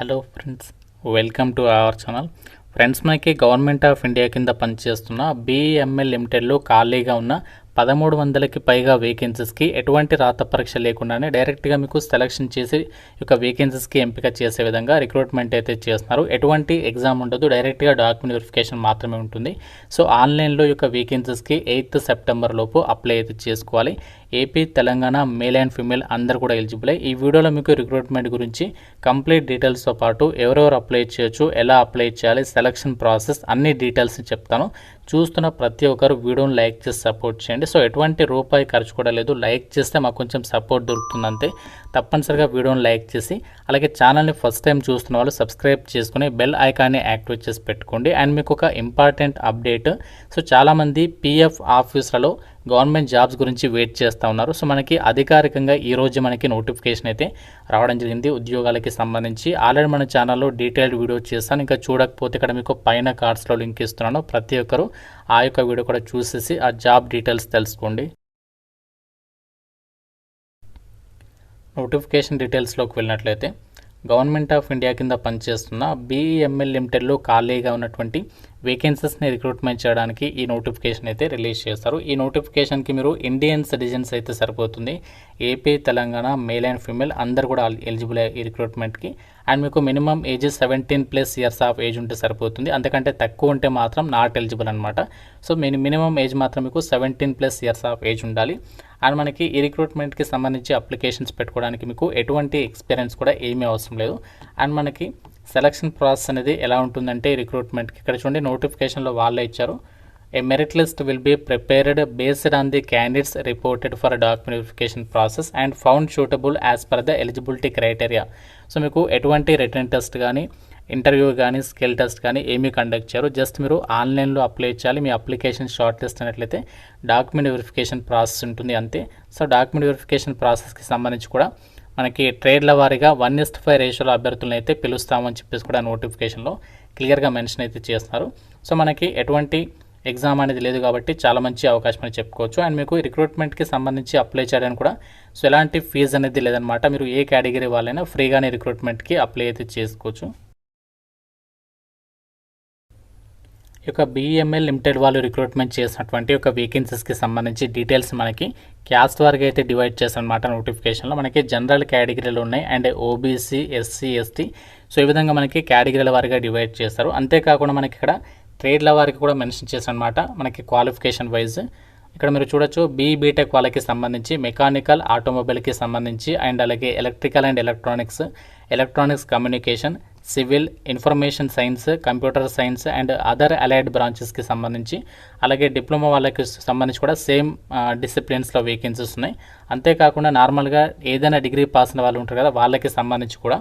Hello friends, welcome to our channel. Friends, మనకి government of India కింద పనిచేస్తున్న BEML లిమిటెడ్లో ఖాళీగా ఉన్న 1300కి పైగా వేకెన్సీస్కి ఎటువంటి రాత పరీక్ష లేకుండానే డైరెక్ట్గా మీకు సెలక్షన్ చేసి వేకెన్సీస్కి ఎంపిక చేసే విధంగా రిక్రూట్మెంట్ అయితే చేస్తున్నారు. ఎటువంటి ఎగ్జామ్ ఉండదు, డైరెక్ట్గా డాక్యుమెంట్ వెరిఫికేషన్ మాత్రమే ఉంటుంది. సో ఆన్లైన్లో వేకెన్సీస్కి 8th సెప్టెంబర్ లోపు అప్లై అయితే చేసుకోవాలి. AP, Telangana male and female అందరూ కూడా ఎలిజిబుల్. ఈ వీడియోలో మీకు రిక్రూట్మెంట్ గురించి కంప్లీట్ డీటెయిల్స్తో పాటు ఎవరెవరు అప్లై చేయొచ్చు, ఎలా అప్లై చేయాలి, సెలక్షన్ ప్రాసెస్ అన్ని డీటెయిల్స్ చెప్తాను. చూస్తున్న ప్రతి ఒక్కరు వీడియోని లైక్ చేసి సపోర్ట్ చేయండి. సో ఎటువంటి రూపాయి ఖర్చు కూడా లేదు, లైక్ చేస్తే మాకు కొంచెం సపోర్ట్ దొరుకుతుంది అంతే. తప్పనిసరిగా వీడియోని లైక్ చేసి అలాగే ఛానల్ని ఫస్ట్ టైం చూస్తున్న వాళ్ళు సబ్స్క్రైబ్ చేసుకుని బెల్ ఐకాన్ని యాక్టివేట్ చేసి పెట్టుకోండి. అండ్ మీకు ఒక ఇంపార్టెంట్ అప్డేట్. సో చాలామంది పిఎఫ్ ఆఫీసులలో గవర్నమెంట్ జాబ్స్ గురించి వెయిట్ చేస్తూ ఉన్నారు. సో మనకి అధికారికంగా ఈరోజు మనకి నోటిఫికేషన్ అయితే రావడం జరిగింది ఉద్యోగాలకి సంబంధించి. ఆల్రెడీ మన ఛానల్లో డీటెయిల్డ్ వీడియో చేస్తాను. ఇంకా చూడకపోతే ఇక్కడ మీకు పైన కార్డ్స్లో లింక్ ఇస్తున్నాను. ప్రతి ఒక్కరు ఆ వీడియో కూడా చూసేసి ఆ జాబ్ డీటెయిల్స్ తెలుసుకోండి. నోటిఫికేషన్ డీటెయిల్స్లోకి వెళ్ళినట్లయితే గవర్నమెంట్ ఆఫ్ ఇండియా కింద పనిచేస్తున్న బీఈఎంఎల్ లిమిటెడ్లో ఖాళీగా ఉన్నటువంటి వేకెన్సీస్ని రిక్రూట్మెంట్ చేయడానికి ఈ నోటిఫికేషన్ అయితే రిలీజ్ చేస్తారు. ఈ నోటిఫికేషన్కి మీరు ఇండియన్ సిటిజన్స్ అయితే సరిపోతుంది. AP, Telangana male and female అందరు కూడా ఎలిజిబుల్ ఈ రిక్రూట్మెంట్కి. అండ్ మీకు minimum age 17+ years of age ఉంటే సరిపోతుంది. అంతకంటే తక్కువ ఉంటే మాత్రం నాట్ ఎలిజిబుల్ అనమాట. సో మినిమం ఏజ్ మాత్రం మీకు 17+ ఇయర్స్ ఆఫ్ ఏజ్ ఉండాలి. అండ్ మనకి ఈ రిక్రూట్మెంట్కి సంబంధించి అప్లికేషన్స్ పెట్టుకోవడానికి మీకు ఎటువంటి ఎక్స్పీరియన్స్ కూడా ఏమీ అవసరం లేదు. అండ్ మనకి సెలక్షన్ ప్రాసెస్ అనేది ఎలా ఉంటుందంటే రిక్రూట్మెంట్కి ఇక్కడ చూడండి, నోటిఫికేషన్లో వాళ్ళే ఇచ్చారు. A merit list will be prepared based on the candidates reported for a document verification process and found suitable as per the eligibility criteria. So మీకు ఎటువంటి రిటర్న్ టెస్ట్ కానీ, ఇంటర్వ్యూ కానీ, స్కిల్ టెస్ట్ కానీ ఏమీ కండక్ట్ చేయరు. Just మీరు ఆన్లైన్లో apply చేయాలి. మీ అప్లికేషన్ షార్ట్ లిస్ట్ అయినట్లయితే డాక్యుమెంట్ వెరిఫికేషన్ ప్రాసెస్ ఉంటుంది అంతే. సో డాక్యుమెంట్ వెరిఫికేషన్ ప్రాసెస్కి సంబంధించి కూడా మనకి ట్రేడ్ల వారీగా 1:5 రేషియోలో అభ్యర్థులను అయితే పిలుస్తామని చెప్పేసి కూడా నోటిఫికేషన్లో క్లియర్గా మెన్షన్ అయితే చేస్తున్నారు. సో మనకి ఎటువంటి ఎగ్జామ్ అనేది లేదు కాబట్టి చాలా మంచి అవకాశం అని చెప్పుకోవచ్చు. అండ్ మీకు రిక్రూట్మెంట్కి సంబంధించి అప్లై చేయడానికి కూడా సో ఎలాంటి ఫీజు అనేది లేదనమాట. మీరు ఏ కేటగిరీ వాళ్ళైనా ఫ్రీగానే రిక్రూట్మెంట్కి అప్లై అయితే చేసుకోవచ్చు. బీఈఎంఎల్ లిమిటెడ్ వాళ్ళు రిక్రూట్మెంట్ చేసినటువంటి వేకెన్సీస్కి సంబంధించి డీటెయిల్స్ మనకి క్యాస్ట్ వారిగా అయితే డివైడ్ చేస్తారనమాట. నోటిఫికేషన్లో మనకి జనరల్ కేటగిరీలు ఉన్నాయి and OBC, SC, ST. So ఈ విధంగా మనకి కేటగిరీల వారిగా డివైడ్ చేస్తారు. అంతేకాకుండా మనకి ఇక్కడ ట్రేడ్ల వారికి కూడా మెన్షన్ చేశారనమాట. మనకి క్వాలిఫికేషన్ వైజ్ ఇక్కడ మీరు చూడొచ్చు. బీటెక్ వాళ్ళకి సంబంధించి మెకానికల్, ఆటోమొబైల్కి సంబంధించి అండ్ అలాగే electrical and electronics communication, civil, information science, computer science and other allied బ్రాంచెస్కి సంబంధించి, అలాగే డిప్లొమా వాళ్ళకి సంబంధించి కూడా సేమ్ డిసిప్లిన్స్లో వేకెన్సీస్ ఉన్నాయి. అంతేకాకుండా నార్మల్గా ఏదైనా డిగ్రీ పాస్ అయిన వాళ్ళు ఉంటారు కదా, వాళ్ళకి సంబంధించి కూడా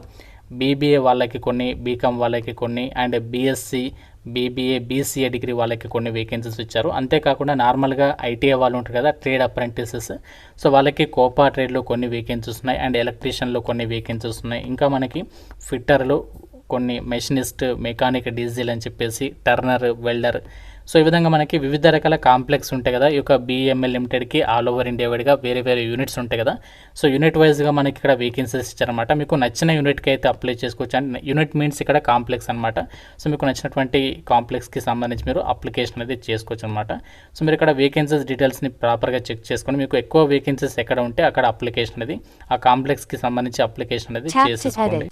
బీబీఏ వాళ్ళకి కొన్ని, బీకామ్ వాళ్ళకి కొన్ని and BSc, BBA, BCA degree వాళ్ళకి కొన్ని వేకెన్సీస్ ఇచ్చారు. అంతేకాకుండా నార్మల్గా ఐటీఐ వాళ్ళు ఉంటారు కదా, ట్రేడ్ అప్రెంటిసెస్. సో వాళ్ళకి కోపా ట్రేడ్లో కొన్ని వేకెన్సీస్ ఉన్నాయి అండ్ ఎలక్ట్రీషియన్లో కొన్ని వేకెన్సీస్ ఉన్నాయి. ఇంకా మనకి ఫిట్టర్లు కొన్ని, మెషినిస్ట్, మెకానిక్, డీజిల్ అని చెప్పేసి, టర్నర్, వెల్డర్. సో ఈ విధంగా మనకి వివిధ రకాల కాంప్లెక్స్ ఉంటాయి కదా. బీఈఎంఎల్ లిమిటెడ్కి ఆల్ ఓవర్ ఇండియా వైడ్గా వేరే యూనిట్స్ ఉంటాయి కదా. సో యూనిట్ వైజ్గా మనకి ఇక్కడ వేకెన్సీస్ ఇచ్చారనమాట. మీకు నచ్చిన యూనిట్కి అయితే అప్లై చేసుకోవచ్చు. అండ్ యూనిట్ మీన్స్ ఇక్కడ కాంప్లెక్స్ అనమాట. సో మీకు నచ్చినటువంటి కాంప్లెక్స్కి సంబంధించి మీరు అప్లికేషన్ అనేది చేసుకోవచ్చు అనమాట. సో మీరు ఇక్కడ వేకెన్సీస్ డీటెయిల్స్ని ప్రాపర్గా చెక్ చేసుకొని మీకు ఎక్కువ వేకెన్సీస్ ఎక్కడ ఉంటే అక్కడ అప్లికేషన్ అనేది, ఆ కాంప్లెక్స్కి సంబంధించి అప్లికేషన్ అనేది చేసుకోండి.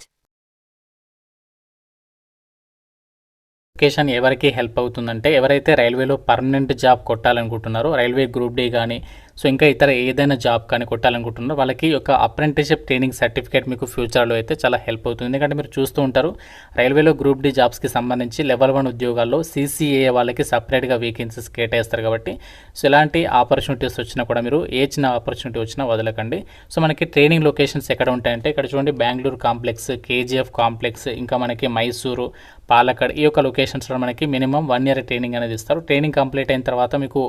నోటిఫికేషన్ ఎవరికి హెల్ప్ అవుతుందంటే ఎవరైతే రైల్వేలో పర్మనెంట్ జాబ్ కొట్టాలనుకుంటున్నారో, రైల్వే గ్రూప్ డి కానీ, సో ఇంకా ఇతర ఏదైనా జాబ్ కానీ కొట్టాలనుకుంటున్నారో వాళ్ళకి అప్రెంటిస్షిప్ ట్రైనింగ్ సర్టిఫికేట్ మీకు ఫ్యూచర్లో అయితే చాలా హెల్ప్ అవుతుంది. ఎందుకంటే మీరు చూస్తూ ఉంటారు రైల్వేలో గ్రూప్ డి జాబ్స్కి సంబంధించి లెవెల్ 1 ఉద్యోగాల్లో CCAA వాళ్ళకి సపరేట్గా వేకెన్సీస్ కేటాయిస్తారు కాబట్టి సో ఎలాంటి ఆపర్చునిటీస్ వచ్చినా కూడా మీరు ఏ చిన్న ఆపర్చునిటీ వచ్చినా వదలకండి. సో మనకి ట్రైనింగ్ లొకేషన్స్ ఎక్కడ ఉంటాయంటే ఇక్కడ చూడండి, బెంగళూరు కాంప్లెక్స్, KGF కాంప్లెక్స్, ఇంకా మనకి మైసూరు, పాలక్కడ్, ఈ లొకేషన్స్లో మనకి మినిమం 1 year ట్రైనింగ్ అనేది ఇస్తారు. ట్రైనింగ్ కంప్లీట్ అయిన తర్వాత మీకు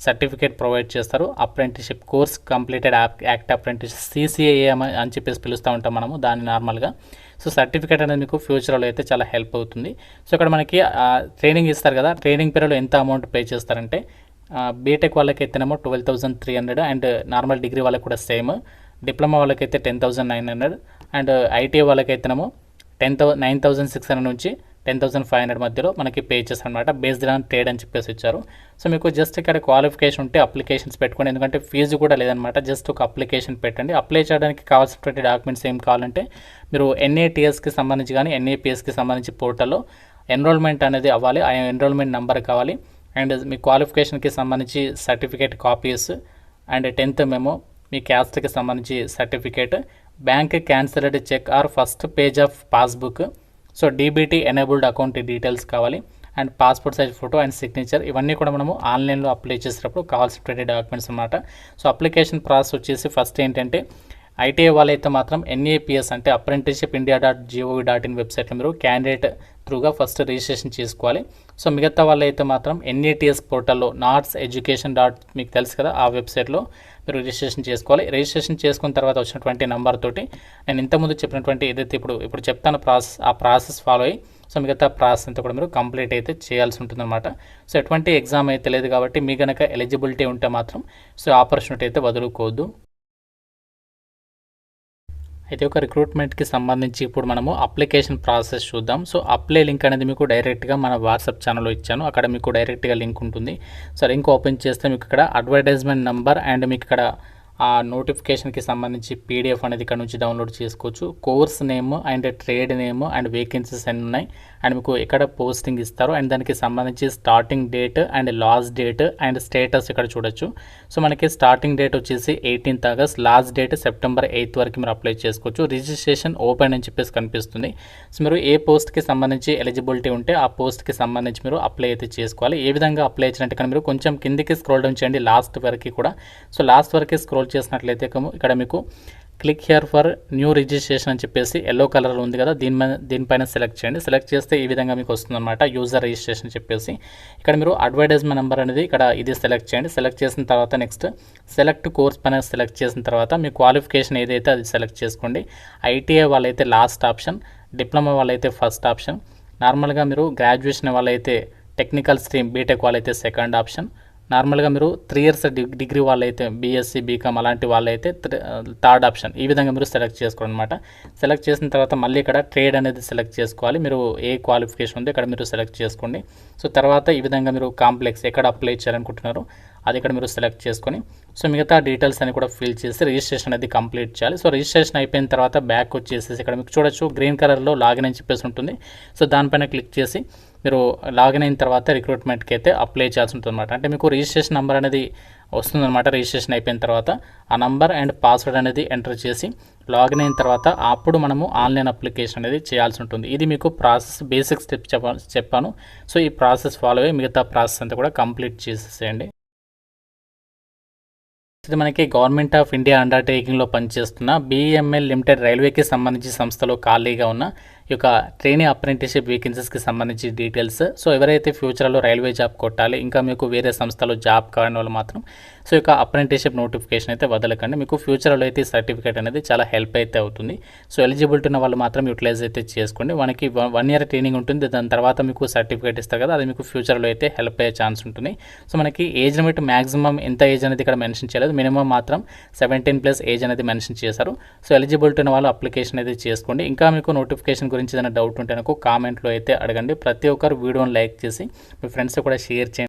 సర్టిఫికేట్ ప్రొవైడ్ చేస్తారు. Apprenticeship course completed act apprentice, CCAA అని చెప్పేసి పిలుస్తూ ఉంటాం మనము దాన్ని నార్మల్గా. సో సర్టిఫికేట్ అనేది మీకు ఫ్యూచర్లో అయితే చాలా హెల్ప్ అవుతుంది. సో ఇక్కడ మనకి ట్రైనింగ్ ఇస్తారు కదా, ట్రైనింగ్ పీరియడ్లో ఎంత అమౌంట్ పే చేస్తారంటే బీటెక్ వాళ్ళకి అయితేనేమో 12,300 అండ్ నార్మల్ డిగ్రీ వాళ్ళకి కూడా సేమ్. డిప్లొమా వాళ్ళకైతే 10,900 అండ్ ఐటీఐ వాళ్ళకైతేనేమో 9,600 నుంచి 10,500 మధ్యలో మనకి పే చేస్తారనమాట. బేస్డ్ ఆన్ ట్రేడ్ అని చెప్పేసి ఇచ్చారు. సో మీకు జస్ట్ ఇక్కడ క్వాలిఫికేషన్ ఉంటే అప్లికేషన్స్ పెట్టుకోండి, ఎందుకంటే ఫీజు కూడా లేదనమాట. జస్ట్ ఒక అప్లికేషన్ పెట్టండి. అప్లై చేయడానికి కావాల్సినటువంటి డాక్యుమెంట్స్ ఏం కావాలంటే మీరు ఎన్ఏటీఎస్కి సంబంధించి కానీ ఎన్ఏపిఎస్కి సంబంధించి పోర్టల్లో ఎన్రోల్మెంట్ అనేది అవ్వాలి. ఆ ఎన్రోల్మెంట్ నెంబర్ కావాలి. అండ్ మీ క్వాలిఫికేషన్కి సంబంధించి certificate copies and 10th memo, మీ క్యాస్ట్కి సంబంధించి certificate, bank cancelled cheque or first page of passbook, so DBT enabled account details కావాలి, and passport size photo and signature. ఇవన్నీ కూడా మనము ఆన్లైన్లో అప్లై చేసేటప్పుడు కావాల్సినటువంటి డాక్యుమెంట్స్ అన్నమాట. సో అప్లికేషన్ ప్రాసెస్ వచ్చేసి ఫస్ట్ ఏంటంటే ఐటీఐ వాళ్ళైతే మాత్రం ఎన్ఏపిఎస్ అంటే అప్రెంటిస్షిప్ ఇండియా .gov.in వెబ్సైట్లో మీరు క్యాండిడేట్ త్రూగా ఫస్ట్ రిజిస్ట్రేషన్ చేసుకోవాలి. సో మిగతా వాళ్ళైతే మాత్రం ఎన్ఏటిఎస్ పోర్టల్లో నాట్స్ ఎడ్యుకేషన్ మీకు తెలుసు కదా, ఆ వెబ్సైట్లో మీరు రిజిస్ట్రేషన్ చేసుకోవాలి. రిజిస్ట్రేషన్ చేసుకున్న తర్వాత వచ్చినటువంటి నెంబర్ తోటి నేను ఇంతకుముందు చెప్పినటువంటి ఏదైతే ఇప్పుడు చెప్తాను ప్రాసెస్, ఆ ప్రాసెస్ ఫాలో అయ్యి సో మిగతా ప్రాసెస్ అంతా కూడా మీరు కంప్లీట్ అయితే చేయాల్సి ఉంటుందన్నమాట. సో ఎటువంటి ఎగ్జామ్ అయితే లేదు కాబట్టి మీ కనుక ఎలిజిబిలిటీ ఉంటే మాత్రం సో ఆపర్చునిటీ అయితే వదులుకోవద్దు. అయితే ఒక రిక్రూట్మెంట్కి సంబంధించి ఇప్పుడు మనము అప్లికేషన్ ప్రాసెస్ చూద్దాం. సో అప్లై లింక్ అనేది మీకు డైరెక్ట్గా మన వాట్సాప్ ఛానల్లో ఇచ్చాను, అక్కడ మీకు డైరెక్ట్గా లింక్ ఉంటుంది. సో లింక్ ఓపెన్ చేస్తే మీకు ఇక్కడ అడ్వర్టైజ్మెంట్ నెంబర్ అండ్ మీకు ఇక్కడ ఆ నోటిఫికేషన్కి సంబంధించి పీడిఎఫ్ అనేది ఇక్కడ నుంచి డౌన్లోడ్ చేసుకోవచ్చు. Course name and trade name and vacancies అన్నీ ఉన్నాయి. అండ్ మీకు ఇక్కడ పోస్టింగ్ ఇస్తారు అండ్ దానికి సంబంధించి starting date and last date and status ఇక్కడ చూడొచ్చు. సో మనకి స్టార్టింగ్ డేట్ వచ్చేసి 18th August, last date September 8th వరకు మీరు అప్లై చేసుకోవచ్చు. రిజిస్ట్రేషన్ ఓపెన్ అని చెప్పేసి కనిపిస్తుంది. సో మీరు ఏ పోస్ట్కి సంబంధించి ఎలిజిబిలిటీ ఉంటే ఆ పోస్ట్కి సంబంధించి మీరు అప్లై అయితే చేసుకోవాలి. ఏ విధంగా అప్లై చేయాలంటే ఇక్కడ మీరు కొంచెం కిందికి స్క్రోల్ డౌన్ చేయండి లాస్ట్ వరకు కూడా. సో లాస్ట్ వరకు స్క్రోల్ చేసినట్లయితే ఇక్కడ మీకు click here for new registration అని చెప్పేసి ఎల్లో కలర్ ఉంది కదా, దీనిపైన సెలెక్ట్ చేయండి. సెలెక్ట్ చేస్తే ఈ విధంగా మీకు వస్తుందన్నమాట యూజర్ రిజిస్ట్రేషన్ చెప్పేసి. ఇక్కడ మీరు అడ్వర్టైజ్మెంట్ నెంబర్ అనేది ఇక్కడ ఇది సెలెక్ట్ చేయండి. సెలెక్ట్ చేసిన తర్వాత నెక్స్ట్ సెలెక్ట్ కోర్స్ పైన సెలెక్ట్ చేసిన తర్వాత మీ క్వాలిఫికేషన్ ఏదైతే అది సెలెక్ట్ చేసుకోండి. ఐటీఐ వాళ్ళైతే లాస్ట్ ఆప్షన్, డిప్లొమా వాళ్ళైతే ఫస్ట్ ఆప్షన్, నార్మల్గా మీరు గ్రాడ్యుయేషన్ వాళ్ళైతే టెక్నికల్ స్ట్రీమ్ బీటెక్ వాళ్ళైతే సెకండ్ ఆప్షన్, నార్మల్గా మీరు 3 years డిగ్రీ వాళ్ళైతే బీఎస్సీ బీకామ్ అలాంటి వాళ్ళైతే థర్డ్ ఆప్షన్. ఈ విధంగా మీరు సెలెక్ట్ చేసుకోండి అనమాట. సెలెక్ట్ చేసిన తర్వాత మళ్ళీ ఇక్కడ ట్రేడ్ అనేది సెలెక్ట్ చేసుకోవాలి. మీరు ఏ క్వాలిఫికేషన్ ఉందో ఇక్కడ మీరు సెలెక్ట్ చేసుకోండి. సో తర్వాత ఈ విధంగా మీరు కాంప్లెక్స్ ఎక్కడ అప్లై చేయాలనుకుంటున్నారో అది ఇక్కడ మీరు సెలెక్ట్ చేసుకొని సో మిగతా డీటెయిల్స్ అని కూడా ఫిల్ చేసి రిజిస్ట్రేషన్ అనేది కంప్లీట్ చేయాలి. సో రిజిస్ట్రేషన్ అయిపోయిన తర్వాత బ్యాక్ వచ్చేసి ఇక్కడ మీకు చూడొచ్చు గ్రీన్ కలర్లో లాగిన్ అని చెప్పేసి ఉంటుంది. సో దానిపైన క్లిక్ చేసి మీరు లాగిన్ అయిన తర్వాత రిక్రూట్మెంట్కి అయితే అప్లై చేయాల్సి ఉంటుంది అనమాట. అంటే మీకు రిజిస్ట్రేషన్ నెంబర్ అనేది వస్తుందన్నమాట. రిజిస్ట్రేషన్ అయిపోయిన తర్వాత ఆ నంబర్ అండ్ పాస్వర్డ్ అనేది ఎంటర్ చేసి లాగిన్ అయిన తర్వాత అప్పుడు మనము ఆన్లైన్ అప్లికేషన్ అనేది చేయాల్సి ఉంటుంది. ఇది మీకు ప్రాసెస్ బేసిక్ స్టెప్స్ చెప్పాను. సో ఈ ప్రాసెస్ ఫాలో అయ్యి మిగతా ప్రాసెస్ అంతా కూడా కంప్లీట్ చేసేసేయండి. ఇది మనకి గవర్నమెంట్ ఆఫ్ ఇండియా అండర్టేకింగ్లో పనిచేస్తున్న BEML లిమిటెడ్ రైల్వేకి సంబంధించి సంస్థలో ఖాళీగా ఉన్న ఈ యొక్క ట్రైనీ అప్రెంటిస్షిప్ వేకెన్సీస్కి సంబంధించి డీటెయిల్స్. సో ఎవరైతే ఫ్యూచర్లో రైల్వే జాబ్ కొట్టాలి, ఇంకా మీకు వేరే సంస్థలో జాబ్ కాని వాళ్ళు మాత్రం సో ఈ యొక్క అప్రెంటిస్షిప్ నోటిఫికేషన్ అయితే వదలకండి. మీకు ఫ్యూచర్లో అయితే సర్టిఫికేట్ అనేది చాలా హెల్ప్ అయితే అవుతుంది. సో ఎలిజిబిలిటీ ఉన్న వాళ్ళు మాత్రం యూటిలైజ్ అయితే చేసుకోండి. మనకి 1 year ట్రైనింగ్ ఉంటుంది, దాని తర్వాత మీకు సర్టిఫికేట్ ఇస్తారు కదా, అది మీకు ఫ్యూచర్లో అయితే హెల్ప్ అయ్యే ఛాన్స్ ఉంటుంది. సో మనకి ఏజ్ లిమిట్ మ్యాక్సిమం ఎంత ఏజ్ అనేది ఇక్కడ మెన్షన్ చేయలేదు, మినిమం మాత్రం 17+ ఏజ్ అనేది మెన్షన్ చేశారు. సో ఎలిజిబిలిటీ ఉన్న వాళ్ళు అప్లికేషన్ అయితే చేసుకోండి. ఇంకా మీకు నోటిఫికేషన్ గురించి ఏదైనా డౌట్ ఉంటే నాకు కామెంట్లో అయితే అడగండి. ప్రతి ఒక్కరు వీడియోని లైక్ చేసి మీ ఫ్రెండ్స్ కూడా షేర్ చేయండి.